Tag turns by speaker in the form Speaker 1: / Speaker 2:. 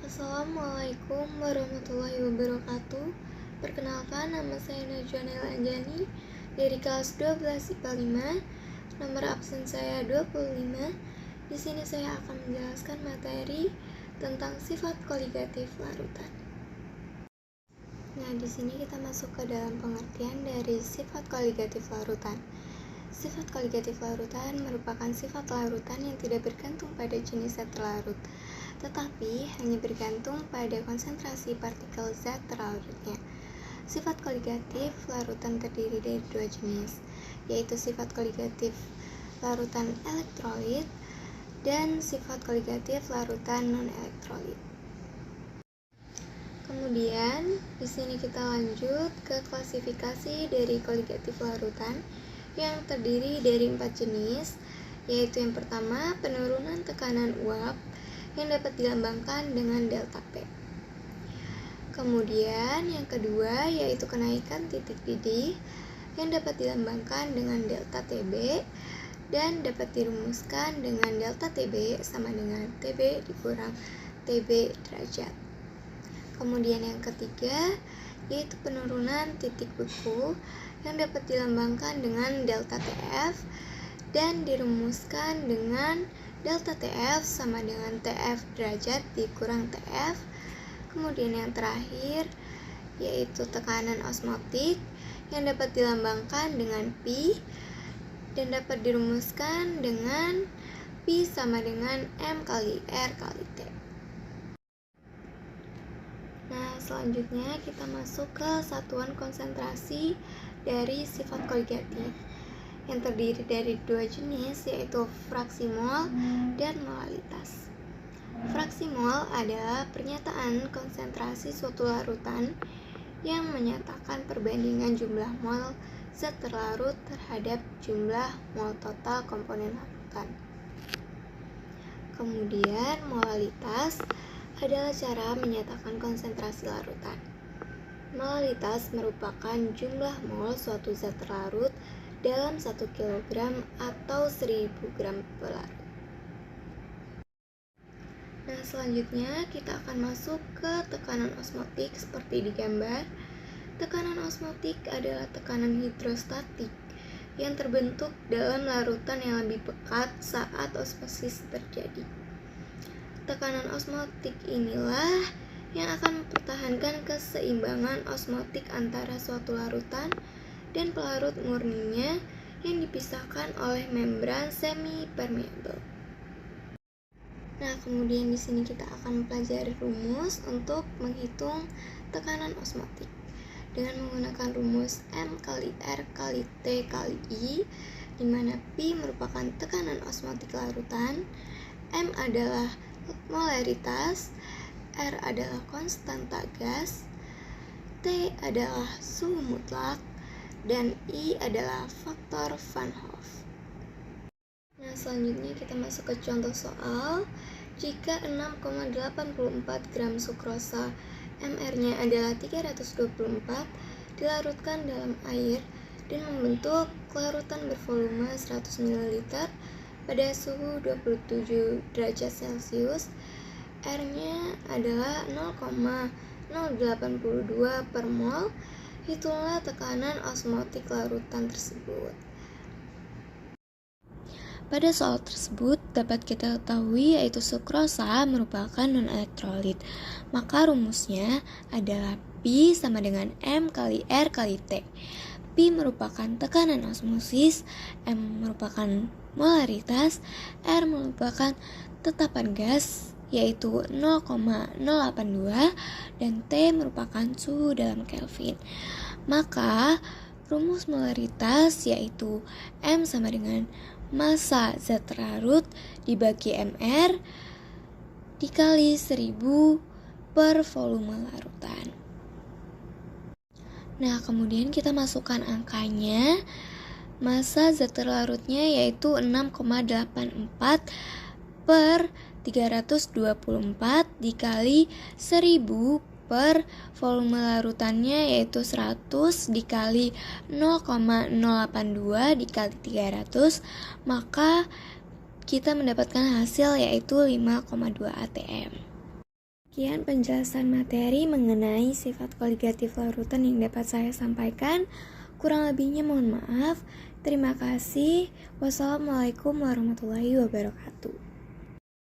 Speaker 1: Assalamualaikum warahmatullahi wabarakatuh. Perkenalkan, nama saya Najwa Nela Anjani dari kelas 12 IPA 5. Nomor absen saya 25. Di sini saya akan menjelaskan materi tentang sifat koligatif larutan. Nah, di sini kita masuk ke dalam pengertian dari sifat koligatif larutan. Sifat koligatif larutan merupakan sifat larutan yang tidak bergantung pada jenis zat terlarut, tetapi hanya bergantung pada konsentrasi partikel zat terlarutnya. Sifat koligatif larutan terdiri dari dua jenis, yaitu sifat koligatif larutan elektrolit dan sifat koligatif larutan non-elektrolit. Kemudian, di sini kita lanjut ke klasifikasi dari koligatif larutan yang terdiri dari 4 jenis, yaitu yang pertama, penurunan tekanan uap yang dapat dilambangkan dengan delta P. Kemudian yang kedua yaitu kenaikan titik didih yang dapat dilambangkan dengan delta TB dan dapat dirumuskan dengan delta TB sama dengan TB dikurang TB derajat. Kemudian yang ketiga yaitu penurunan titik beku yang dapat dilambangkan dengan delta TF dan dirumuskan dengan delta TF sama dengan TF derajat dikurang TF. Kemudian yang terakhir yaitu tekanan osmotik yang dapat dilambangkan dengan P dan dapat dirumuskan dengan P sama dengan M kali R kali T. Nah, selanjutnya kita masuk ke satuan konsentrasi dari sifat koligatif yang terdiri dari dua jenis, yaitu fraksi mol dan molalitas. Fraksi mol adalah pernyataan konsentrasi suatu larutan yang menyatakan perbandingan jumlah mol zat terlarut terhadap jumlah mol total komponen larutan. Kemudian molalitas adalah cara menyatakan konsentrasi larutan. Molalitas merupakan jumlah mol suatu zat terlarut dalam 1 kg atau 1000 gram pelarut. Nah, selanjutnya kita akan masuk ke tekanan osmotik seperti di gambar. Tekanan osmotik adalah tekanan hidrostatik yang terbentuk dalam larutan yang lebih pekat saat osmosis terjadi. Tekanan osmotik inilah yang akan mempertahankan keseimbangan osmotik antara suatu larutan dan pelarut murninya yang dipisahkan oleh membran semi-permeabel. Nah, kemudian di sini kita akan mempelajari rumus untuk menghitung tekanan osmotik dengan menggunakan rumus M kali R kali T kali I, di mana P merupakan tekanan osmotik larutan, M adalah molaritas, R adalah konstanta gas, T adalah suhu mutlak, dan I adalah faktor Van Hoff. Nah, selanjutnya kita masuk ke contoh soal. Jika 6,84 gram sukrosa MR-nya adalah 324 dilarutkan dalam air dan membentuk larutan bervolume 100 ml pada suhu 27 derajat Celcius, R-nya adalah 0,082 per mol. Hitunglah tekanan osmotik larutan tersebut. Pada soal tersebut dapat kita ketahui yaitu sukrosa merupakan non-elektrolit. Maka rumusnya adalah P sama dengan M kali R kali T. P merupakan tekanan osmosis, M merupakan molaritas, R merupakan tetapan gas yaitu 0,082 dan T merupakan suhu dalam Kelvin. Maka rumus molaritas yaitu M sama dengan massa zat terlarut dibagi MR dikali 1000 per volume larutan. Nah, kemudian kita masukkan angkanya. Massa zat terlarutnya yaitu 6,84 per 324 dikali 1000 per volume larutannya yaitu 100 dikali 0,082 dikali 300, maka kita mendapatkan hasil yaitu 5,2 atm. sekian penjelasan materi mengenai sifat koligatif larutan yang dapat saya sampaikan. Kurang lebihnya mohon maaf. Terima kasih. Wassalamualaikum warahmatullahi wabarakatuh.